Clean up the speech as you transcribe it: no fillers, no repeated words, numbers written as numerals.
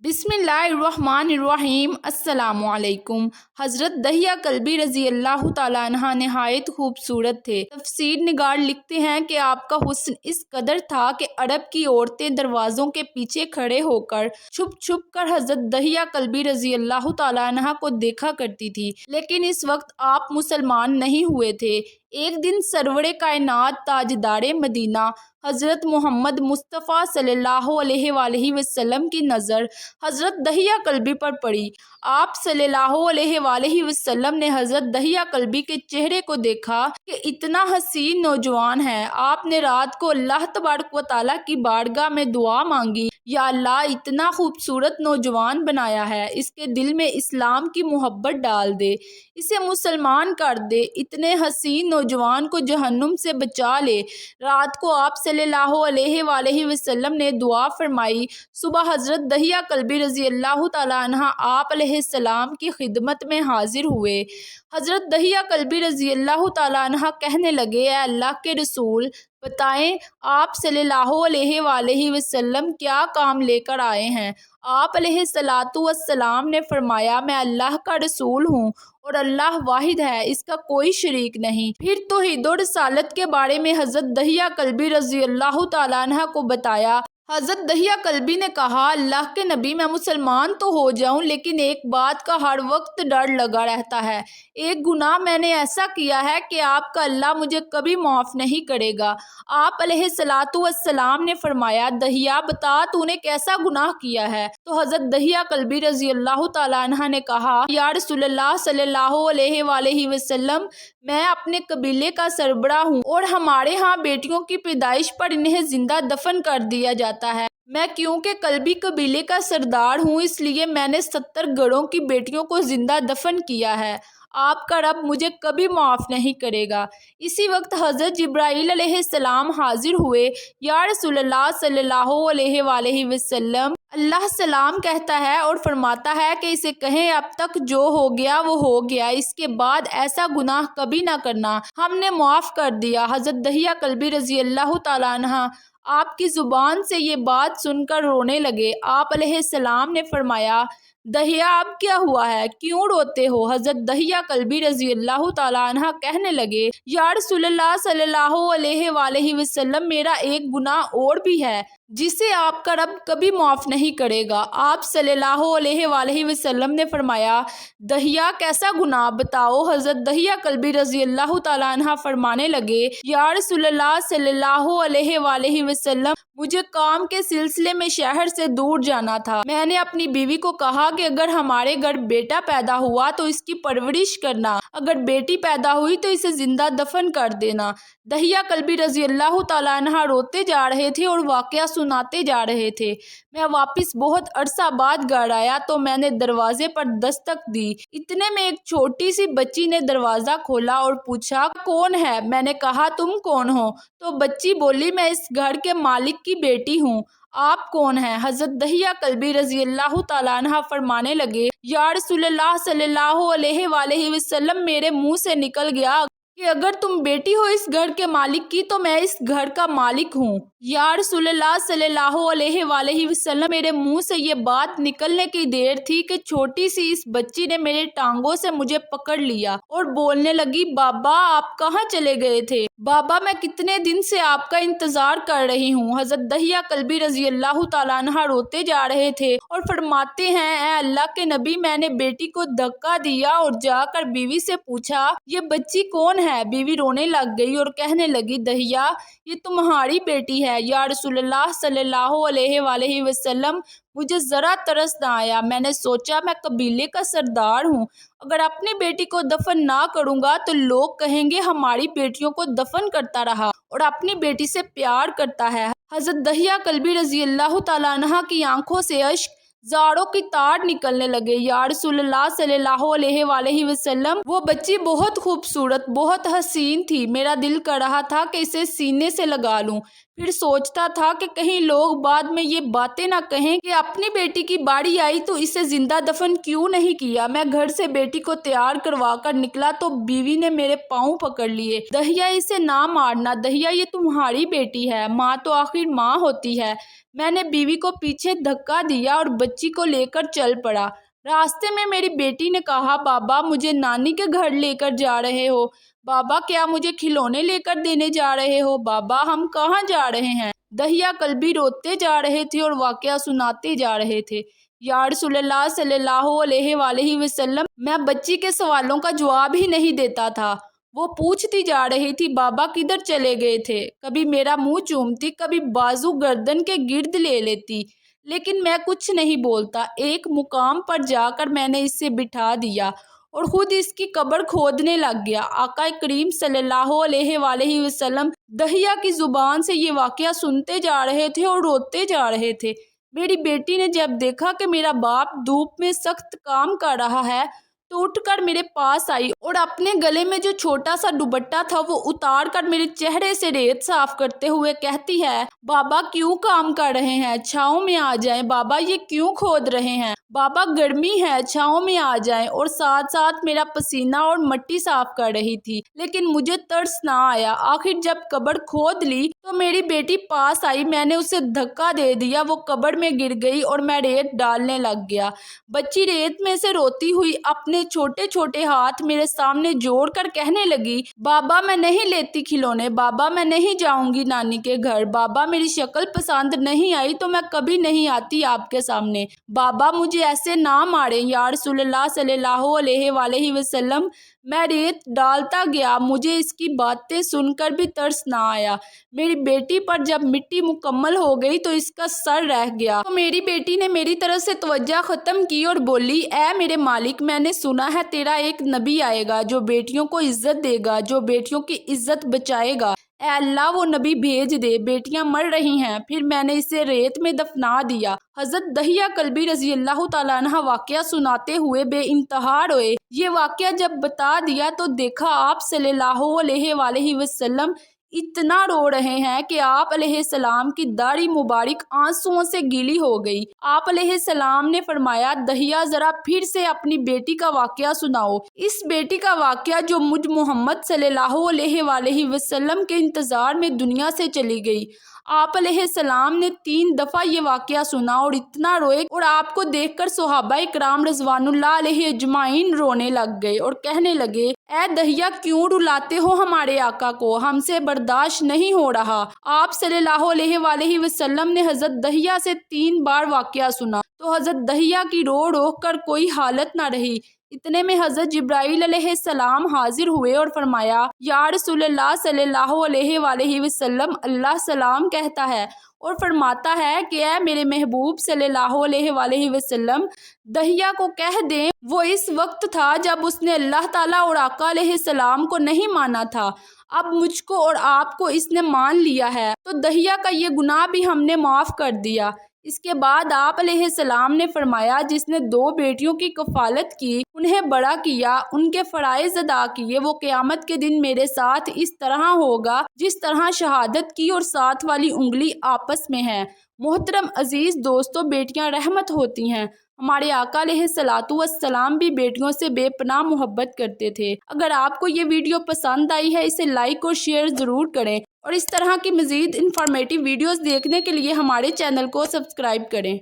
बिस्मिल्लाहिर्रहमानिर्रहीम। अस्सलाम वालेकुम। हज़रत दहिया कल्बी रज़ी अल्लाह ताला अन्हा नहायत खूबसूरत थे। तफसीर निगार लिखते हैं कि आपका हुस्न इस कदर था कि अरब की औरतें दरवाज़ों के पीछे खड़े होकर छुप छुप कर हज़रत दहिया कल्बी रज़ी अल्लाह ताला अन्हा को देखा करती थी। लेकिन इस वक्त आप मुसलमान नहीं हुए थे। एक दिन सरवरे कायनात ताजदारे मदीना हज़रत मोहम्मद मुस्तफ़ा सल्लल्लाहु अलैहि वसल्लम की नज़र हज़रत दहिया कल्बी पर पड़ी। आप सल्लल्लाहु अलैहि वसल्लम ने हज़रत दहिया कल्बी के चेहरे को देखा कि इतना हसीन नौजवान है। आपने रात को अल्लाह तबारक व तआला की बारगाह में दुआ मांगी, या अल्लाह इतना खूबसूरत नौजवान बनाया है, इसके दिल में इस्लाम की मोहब्बत डाल दे, इसे मुसलमान कर दे, इतने हसीन नौजवान को जहन्नुम से बचा ले। रात को आप सल्लल्लाहु अलैहि वसल्लम ने दुआ फरमाई। सुबह हज़रत दहिया कल्बी रज़ी अल्लाह ताला अन्हा आप अलैहिस्सलाम की खिदमत में हाजिर हुए। हज़रत दहिया कल्बी रज़ी अल्लाह ताला अन्हा कहने लगे, ए अल्लाह के रसूल, बताएं आप सल्लल्लाहु अलैहि वसल्लम क्या काम लेकर आए हैं। आप अलैहिस्सलातु वस्सलाम ने फरमाया, मैं अल्लाह का रसूल हूँ और अल्लाह वाहिद है, इसका कोई शरीक नहीं। फिर तौहीद और रिसालत के बारे में हज़रत दहिया कल्बी रज़ी अल्लाह ताला अन्हा को बताया। हज़रत दहिया कल्बी ने कहा, अल्लाह के नबी, मैं मुसलमान तो हो जाऊं, लेकिन एक बात का हर वक्त डर लगा रहता है। एक गुनाह मैंने ऐसा किया है कि आपका अल्लाह मुझे कभी माफ़ नहीं करेगा। आप अलैहिस्सलातु वस्सलाम ने फरमाया, दहिया बता तूने कैसा गुनाह किया है। तो हज़रत दहिया कल्बी रज़ी अल्लाह ताला अन्हा ने कहा, या रसूलल्लाह सल्लल्लाहु अलैहि वसल्लम, मैं अपने कबीले का सरबरा हूँ और हमारे यहाँ बेटियों की पैदाइश पर इन्हें जिंदा दफन कर दिया जाता है। मैं क्योंकि कल्बी कबीले का सरदार हूँ, इसलिए मैंने 70 गढ़ों की बेटियों को जिंदा दफन किया है। आपका रब मुझे कभी माफ़ नहीं करेगा। इसी वक्त हज़रत जिब्राईल अलैहिस्सलाम हाजिर हुए। या रसूलल्लाह सल्लल्लाहु अलैहि वसल्लम, अल्लाह सलाम कहता है और फरमाता है कि इसे कहें, अब तक जो हो गया वो हो गया, इसके बाद ऐसा गुनाह कभी ना करना, हमने माफ़ कर दिया। हज़रत दहिया कल्बी रज़ी अल्लाह ताला अन्हा आपकी ज़ुबान से ये बात सुनकर रोने लगे। आप अलैहिस्सलाम ने फरमाया, दहिया अब क्या हुआ है, क्यों रोते हो। हज़रत दहिया कल्बी रज़ी अल्लाह ताला अन्हा कहने लगे, या रसूलल्लाह सल्लल्लाहु अलैहि वसल्लम, मेरा एक गुनाह और भी है जिसे आपका रब कभी माफ़ नहीं करेगा। आप सल्लल्लाहु अलैहि वसल्लम ने फरमाया, दहिया कैसा गुनाह बताओ। हज़रत दहिया कल्बी रज़ी अल्लाह ताला अन्हा फरमाने लगे, या रसूलल्लाह सल्लल्लाहु अलैहि वसल्लम, मुझे काम के सिलसिले में शहर से दूर जाना था। मैंने अपनी बीवी को कहा कि अगर हमारे घर बेटा पैदा हुआ तो इसकी परवरिश करना, अगर बेटी पैदा हुई तो इसे जिंदा दफन कर देना। दहिया कल्बी रज़ी अल्लाह ताला अन्हा रोते जा रहे थे और वाक़या सुनाते जा रहे थे। मैं वापस बहुत अरसा बाद घर आया तो मैंने दरवाजे पर दस्तक दी। इतने में एक छोटी सी बच्ची ने दरवाज़ा खोला और पूछा, कौन है। मैंने कहा, तुम कौन हो। तो बच्ची बोली, मैं इस घर के मालिक की बेटी हूँ। आप कौन हैं। हज़रत दहिया कल्बी रज़ी अल्लाह ताला अन्हा फरमाने लगे, या रसूलल्लाह सल्लल्लाहु अलैहि वसल्लम, मेरे मुँह से निकल गया कि अगर तुम बेटी हो इस घर के मालिक की तो मैं इस घर का मालिक हूँ। या रसूलल्लाह सल्लल्लाहु अलैहि वसल्लम, मेरे मुंह से ये बात निकलने की देर थी कि छोटी सी इस बच्ची ने मेरे टांगों से मुझे पकड़ लिया और बोलने लगी, बाबा आप कहाँ चले गए थे। बाबा मैं कितने दिन से आपका इंतजार कर रही हूँ। हज़रत दहिया कल्बी रज़ी अल्लाह ताला अन्हा रोते जा रहे थे और फरमाते हैं, ए अल्लाह के नबी, मैंने बेटी को धक्का दिया और जाकर बीवी से पूछा, ये बच्ची कौन है। बीवी रोने लग गई और कहने लगी, दहिया ये तुम्हारी बेटी है। या रसूलल्लाह सल्लल्लाहु अलैहि वसल्लम, मुझे ज़रा तरस ना आया। मैंने सोचा मैं कबीले का सरदार हूँ, अगर अपनी बेटी को दफन ना करूँगा तो लोग कहेंगे हमारी बेटियों को दफन करता रहा और अपनी बेटी से प्यार करता है। हज़रत दहिया कल्बी रज़ी अल्लाह ताला अन्हा की आंखों से अश्क जाड़ों की तार निकलने लगे। या रसूलल्लाह सल्लल्लाहु अलैहि वसल्लम, वो बच्ची बहुत खूबसूरत, बहुत हसीन थी। मेरा दिल कर रहा था कि इसे सीने से लगा लूं। फिर सोचता था कि कहीं लोग बाद में ये बातें ना कहें कि अपनी बेटी की बारी आई तो इसे जिंदा दफन क्यों नहीं किया। मैं घर से बेटी को तैयार करवा कर निकला तो बीवी ने मेरे पाँव पकड़ लिए। दहिया, इसे ना मारना दहिया, ये तुम्हारी बेटी है, माँ तो आखिर माँ होती है। मैंने बीवी को पीछे धक्का दिया और बच्ची को लेकर चल पड़ा। रास्ते में मेरी बेटी ने कहा, बाबा मुझे नानी के घर लेकर जा रहे हो? बाबा क्या मुझे खिलौने लेकर देने जा रहे हो? बाबा हम कहाँ जा रहे हैं? दहिया कल्बी रोते जा रहे थे और वाकया सुनाते जा रहे थे। या रसूलल्लाह सल्लल्लाहु अलैहि वसल्लम, मैं बच्ची के सवालों का जवाब ही नहीं देता था। वो पूछती जा रही थी, बाबा किधर चले गए थे? कभी मेरा मुंह चूमती, कभी बाजू गर्दन के गिर्द ले लेती, लेकिन मैं कुछ नहीं बोलता। एक मुकाम पर जाकर मैंने इसे बिठा दिया और खुद इसकी कब्र खोदने लग गया। आका करीम सल्लल्लाहु अलैहि वसल्लम दहिया की जुबान से ये वाकया सुनते जा रहे थे और रोते जा रहे थे। मेरी बेटी ने जब देखा कि मेरा बाप धूप में सख्त काम कर रहा है तो उठकर मेरे पास आई और अपने गले में जो छोटा सा दुपट्टा था वो उतार कर मेरे चेहरे से रेत साफ करते हुए कहती है, बाबा क्यों काम कर रहे हैं, छाँव में आ जाएं। बाबा ये क्यों खोद रहे हैं? बाबा गर्मी है, छाँव में आ जाएं। और साथ साथ मेरा पसीना और मट्टी साफ कर रही थी, लेकिन मुझे तरस ना आया। आखिर जब कब्र खोद ली तो मेरी बेटी पास आई, मैंने उसे धक्का दे दिया, वो कब्र में गिर गई और मैं रेत डालने लग गया। बच्ची रेत में से रोती हुई अपने छोटे छोटे हाथ मेरे सामने जोड़कर कहने लगी, बाबा मैं नहीं लेती खिलौने, बाबा मैं नहीं जाऊंगी नानी के घर, बाबा मेरी शक्ल पसंद नहीं आई तो मैं कभी नहीं आती आपके सामने, बाबा मुझे ऐसे ना मारे या रसूलल्लाह सल्लल्लाहु अलैहि वसल्लम। मैं रेत डालता गया, मुझे इसकी बातें सुनकर भी तरस ना आया। मेरी बेटी पर जब मिट्टी मुकम्मल हो गई तो इसका सर रह गया तो मेरी बेटी ने मेरी तरफ से तवज्जो ख़त्म की और बोली, ऐ मेरे मालिक, मैंने सुना है तेरा एक नबी आएगा जो बेटियों को इज्जत देगा, जो बेटियों की इज्जत बचाएगा। ऐ अल्लाह वो नबी भेज दे, बेटियां मर रही हैं। फिर मैंने इसे रेत में दफना दिया। हजरत दहिया कल्बी रजी अल्लाह तआला अन्हा वाकया सुनाते हुए बेइंतहा रोए। ये वाकया जब बता दिया तो देखा आप सल्लल्लाहु अलैहि वसल्लम इतना रो रहे हैं कि आप अलैहिस्सलाम की दाढ़ी मुबारक आंसुओं से गीली हो गई। आप अलैहिस्सलाम ने फरमाया, दहिया जरा फिर से अपनी बेटी का वाकया सुनाओ, इस बेटी का वाकया जो मुझ मोहम्मद सल्लल्लाहु अलैहि वसल्लम के इंतजार में दुनिया से चली गई। आप अलैहिस्सलाम ने 3 दफ़ा ये वाकया सुना और इतना रोए और आपको देखकर सहाबा इकराम रज़वानुल्लाह अलैहि अजमाइन रोने लग गए और कहने लगे, ऐ दहिया क्यों रुलाते हो हमारे आका को, हमसे बर्दाश्त नहीं हो रहा। आप सल्लल्लाहु अलैहि वसल्लम ने हजरत दहिया से 3 बार वाकया सुना तो हजरत दहिया की रो रो कर कोई हालत ना रही। इतने में हजरत जिब्राइल अलैहिस्सलाम हाजिर हुए और फरमाया, या रसूलल्लाह सल्लल्लाहु अलैहि वसल्लम, अल्लाह सलाम कहता है और फरमाता है कि ऐ मेरे महबूब सल्लल्लाहु अलैहि वसल्लम, दहिया को कह दें वो इस वक्त था जब उसने अल्लाह ताला और आका अलैहिस्सलाम को नहीं माना था। अब मुझको और आपको इसने मान लिया है तो दहिया का ये गुनाह भी हमने माफ़ कर दिया। इसके बाद आप अलैहिस्सलाम ने फरमाया, जिसने 2 बेटियों की कफालत की, उन्हें बड़ा किया, उनके फ़राइज़ अदा किए, वो क़यामत के दिन मेरे साथ इस तरह होगा जिस तरह शहादत की और साथ वाली उंगली आपस में है। मोहतरम अजीज़ दोस्तों, बेटियां रहमत होती हैं। हमारे आका अलैहिस्सलातु वस्सलाम भी बेटियों से बेपनाह मोहब्बत करते थे। अगर आपको ये वीडियो पसंद आई है, इसे लाइक और शेयर ज़रूर करें और इस तरह की मज़ीद इंफॉर्मेटिव वीडियोस देखने के लिए हमारे चैनल को सब्सक्राइब करें।